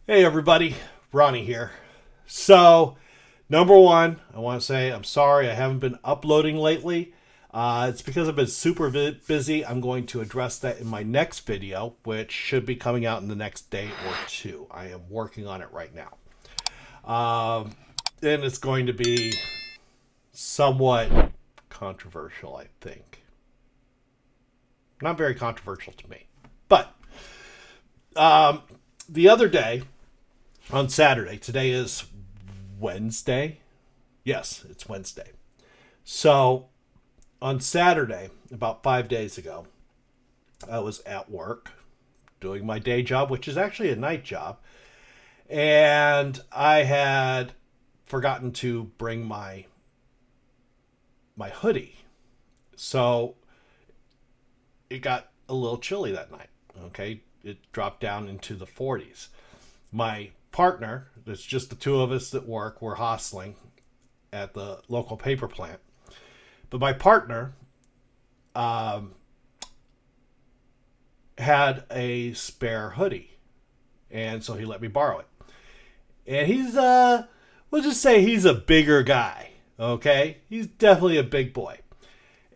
Hey everybody, Ronnie here. So, number one, I want to say I'm sorry I haven't been uploading lately. It's because I've been super busy. I'm going to address that in my next video, which should be coming out in the next day or two. I am working on it right now. And it's going to be somewhat controversial, I think. Not very controversial to me. But the other day, on Saturday, today is Wednesday. Yes, it's Wednesday. So on Saturday, about 5 days ago, I was at work doing my day job, which is actually a night job, and I had forgotten to bring my hoodie. So it got a little chilly that night. Okay, it dropped down into the 40s. My partner, it's just the two of us that work, we're hostling at the local paper plant. But my partner had a spare hoodie, and so he let me borrow it. And we'll just say he's a bigger guy, okay? He's definitely a big boy.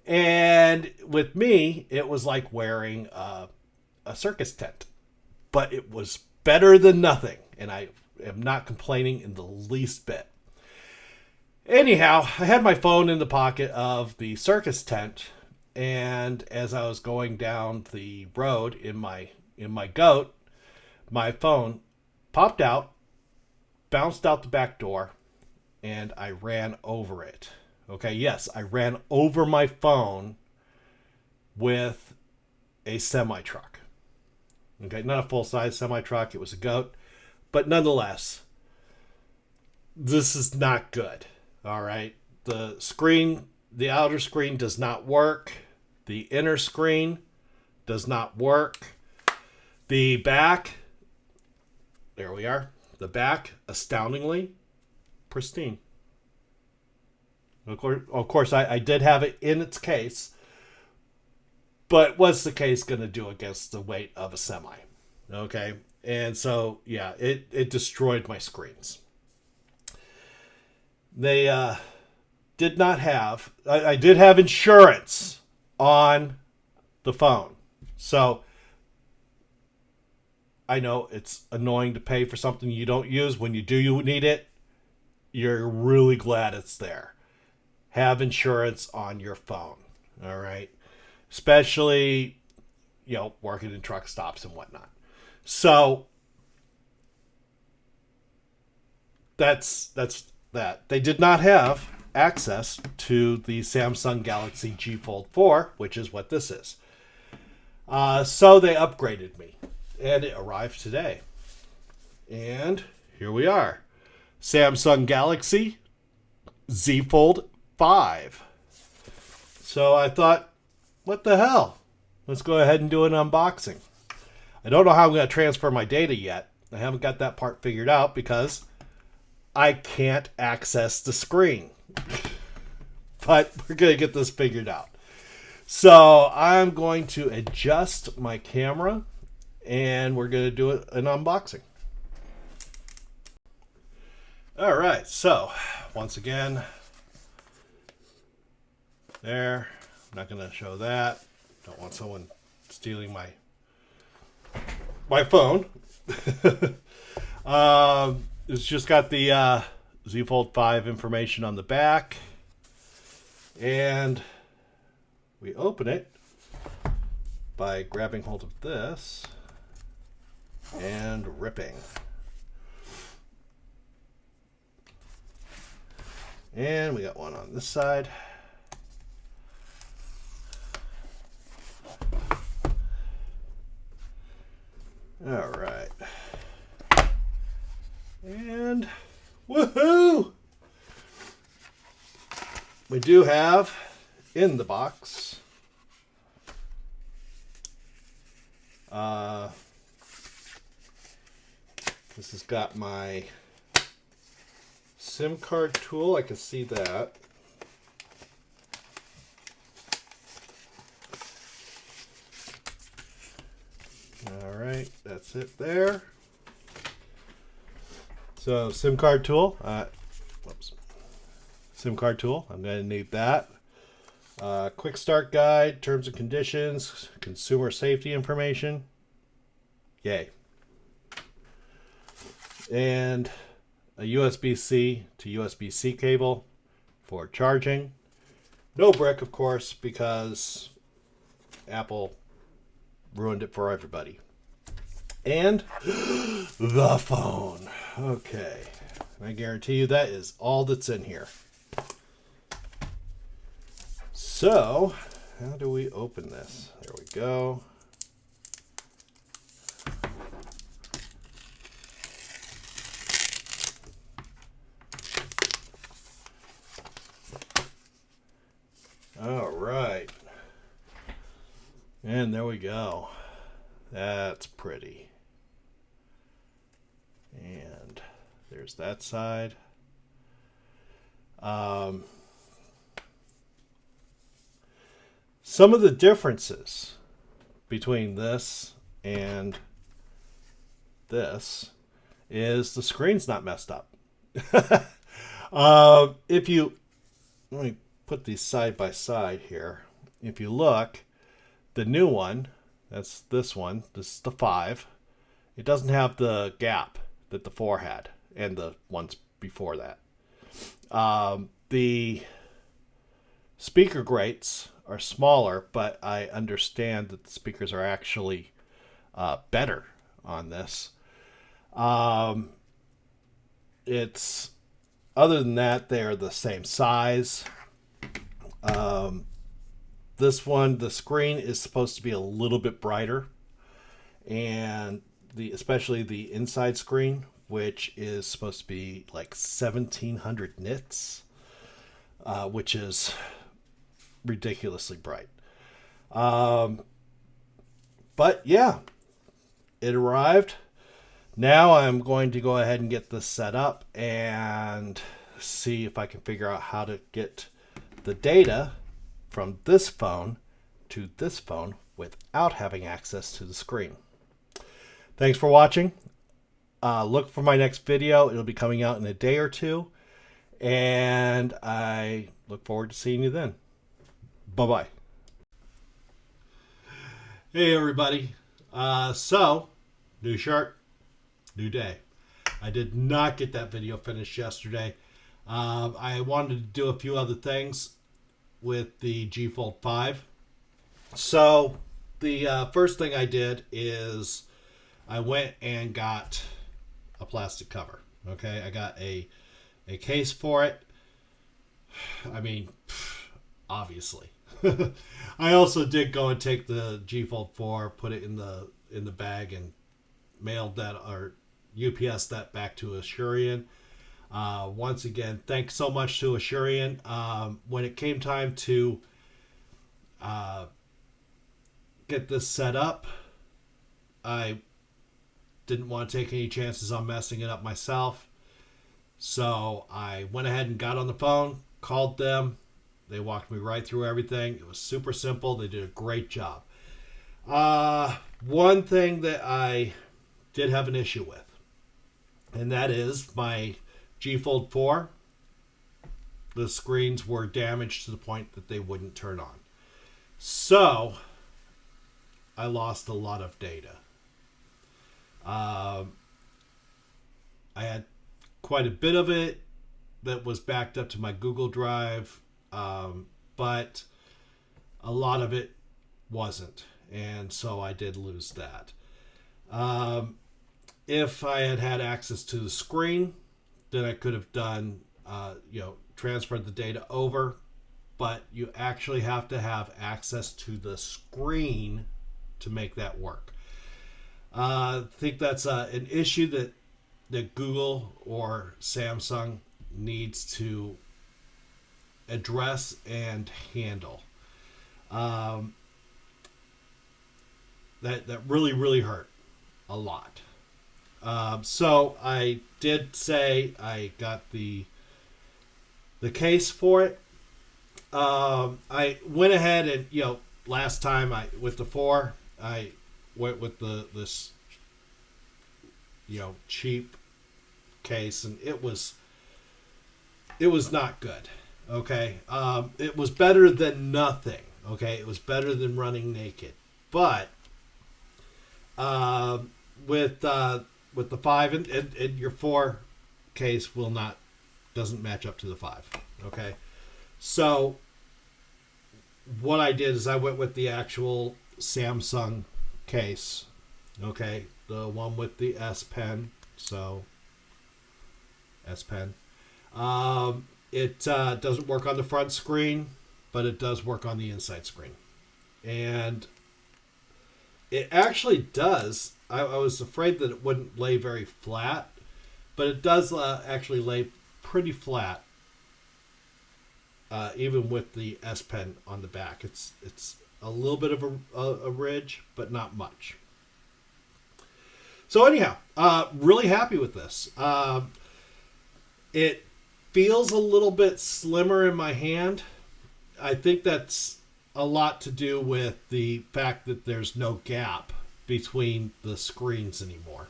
And with me, it was like wearing a circus tent, but it was better than nothing, and I am not complaining in the least bit. Anyhow, I had my phone in the pocket of the circus tent, and as I was going down the road in my goat, my phone popped out, bounced out the back door, and I ran over it. Okay, yes, I ran over my phone with a semi truck. Okay, not a full size semi truck, it was a goat, but nonetheless, this is not good. All right. The outer screen does not work. The inner screen does not work. The back, there we are. The back, astoundingly pristine. Of course, I did have it in its case, but what's the case going to do against the weight of a semi? Okay. And so, yeah, it destroyed my screens. They did not have, I did have insurance on the phone. So I know it's annoying to pay for something you don't use. When you do you need it, you're really glad it's there. Have insurance on your phone. All right. Especially, working in truck stops and whatnot. So that's that. They did not have access to the Samsung Galaxy G Fold 4, which is what this is. So they upgraded me, and it arrived today. And here we are. Samsung Galaxy Z Fold 5. So I thought, what the hell? Let's go ahead and do an unboxing. I don't know how I'm going to transfer my data yet. I haven't got that part figured out because I can't access the screen. But we're going to get this figured out. So I'm going to adjust my camera and we're going to do an unboxing. All right, so once again, there. I'm not going to show that. Don't want someone stealing my phone. It's just got the Z Fold 5 information on the back. And we open it by grabbing hold of this and ripping. And we got one on this side. All right. And woohoo! We do have in the box this has got my SIM card tool. I can see that. All right, that's it there. So SIM card tool. Whoops. SIM card tool. I'm going to need that. Quick start guide, terms and conditions, consumer safety information. Yay. And a USB-C to USB-C cable for charging. No brick, of course, because Apple ruined it for everybody. And the phone. Okay. I guarantee you that is all that's in here. So, how do we open this? There we go. All right. And there we go. That's pretty. And there's that side. Some of the differences between this and this is the screen's not messed up. If you, let me put these side by side here. If you look, the new one, that's this one, this is the 5. It doesn't have the gap that the 4 had and the ones before that. The speaker grates are smaller, but I understand that the speakers are actually better on this. It's, other than that, they're the same size. This one, the screen is supposed to be a little bit brighter, and especially the inside screen, which is supposed to be like 1700 nits, which is ridiculously bright. But yeah, it arrived. Now I'm going to go ahead and get this set up and see if I can figure out how to get the data from this phone to this phone without having access to the screen. Thanks for watching. Look for my next video. It'll be coming out in a day or two. And I look forward to seeing you then. Bye-bye. Hey, everybody. So, new shirt, new day. I did not get that video finished yesterday. I wanted to do a few other things with the G Fold 5. So, the first thing I did is I went and got a plastic cover. Okay, I got a case for it. I mean, obviously. I also did go and take the G Fold 4, put it in the bag, and mailed that, or UPS that back to Asurion. Once again, thanks so much to Asurion. When it came time to get this set up, I didn't want to take any chances on messing it up myself. So I went ahead and got on the phone, called them. They walked me right through everything. It was super simple. They did a great job. One thing that I did have an issue with, and that is my G Fold 4. The screens were damaged to the point that they wouldn't turn on. So I lost a lot of data. I had quite a bit of it that was backed up to my Google Drive, but a lot of it wasn't, and so I did lose that. If I had had access to the screen, then I could have done, transferred the data over, but you actually have to have access to the screen to make that work. I think that's an issue that Google or Samsung needs to address and handle. That really hurt a lot. So I did say I got the case for it. I went ahead and, last time with the 4, I went with this cheap case, and it was not good. Okay, it was better than nothing. Okay, it was better than running naked, but with the 5 and your 4 case doesn't match up to the 5. Okay, so what I did is I went with the actual Samsung case. Okay, the one with the S Pen. So S Pen. It doesn't work on the front screen, but it does work on the inside screen. And it actually does. I was afraid that it wouldn't lay very flat, but it does actually lay pretty flat, even with the S Pen on the back. It's a little bit of a ridge, but not much. So anyhow, really happy with this. It feels a little bit slimmer in my hand. I think that's a lot to do with the fact that there's no gap between the screens anymore.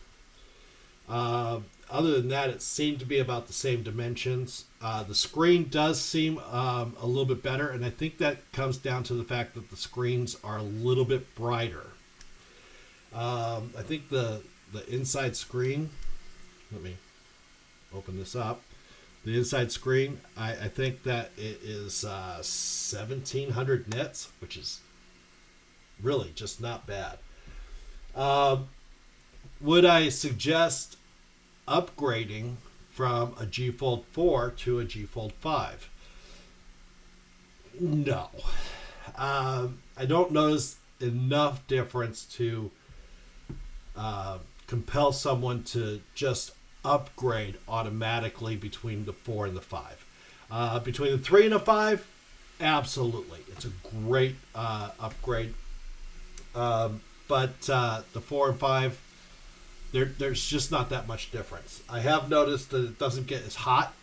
Other than that, it seemed to be about the same dimensions. The screen does seem a little bit better, and I think that comes down to the fact that the screens are a little bit brighter. I think the inside screen, let me open this up. The inside screen, I think that it is 1,700 nits, which is really just not bad. Would I suggest upgrading from a G Fold 4 to a G Fold 5? No. I don't notice enough difference to compel someone to just upgrade automatically between the 4 and the 5. Between the 3 and the 5, absolutely. It's a great upgrade. But the 4 and 5, there's just not that much difference. I have noticed that it doesn't get as hot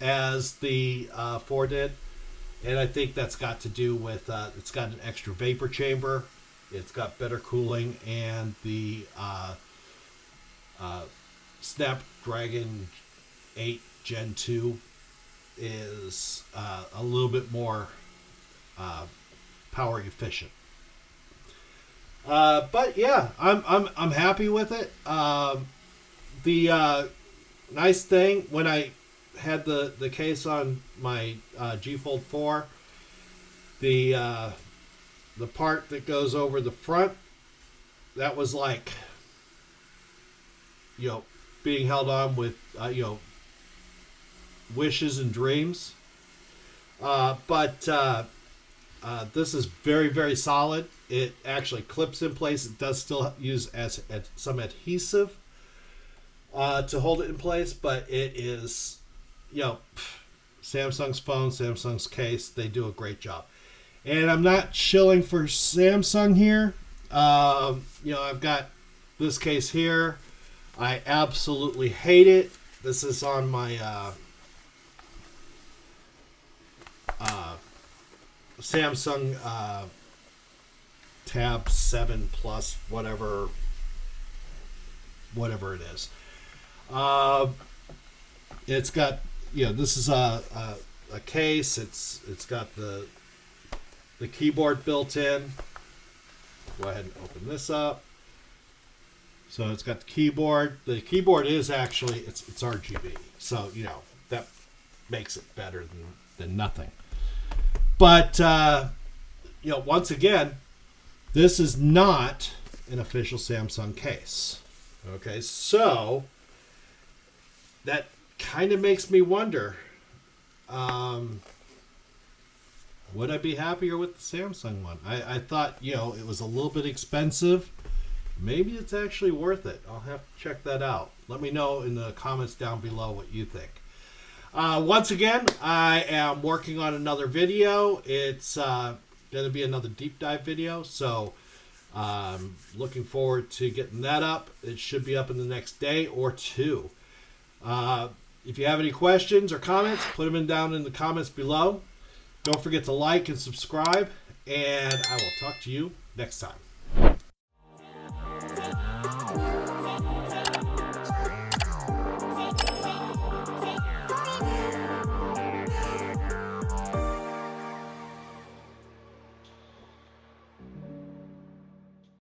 as the 4 did. And I think that's got to do with it's got an extra vapor chamber. It's got better cooling, and the Snapdragon 8 Gen 2 is a little bit more power efficient. But yeah, I'm happy with it. The nice thing when I had the case on my G Fold 4, the part that goes over the front, that was like, being held on with, wishes and dreams. But this is very, very solid. It actually clips in place. It does still use some adhesive to hold it in place, but it is, Samsung's phone, Samsung's case, they do a great job. And I'm not shilling for Samsung here. I've got this case here. I absolutely hate it. This is on my Samsung Tab 7 Plus, whatever it is. It's got, this is a case. It's got the keyboard built in. Go ahead and open this up. So it's got the keyboard. The keyboard is actually, it's RGB. So, that makes it better than nothing. But, once again, this is not an official Samsung case. Okay, so that kind of makes me wonder, would I be happier with the Samsung one? I thought, it was a little bit expensive. Maybe it's actually worth it. I'll have to check that out. Let me know in the comments down below what you think. Once again, I am working on another video. It's going to be another deep dive video. So looking forward to getting that up. It should be up in the next day or two. If you have any questions or comments, put them down in the comments below. Don't forget to like and subscribe. And I will talk to you next time.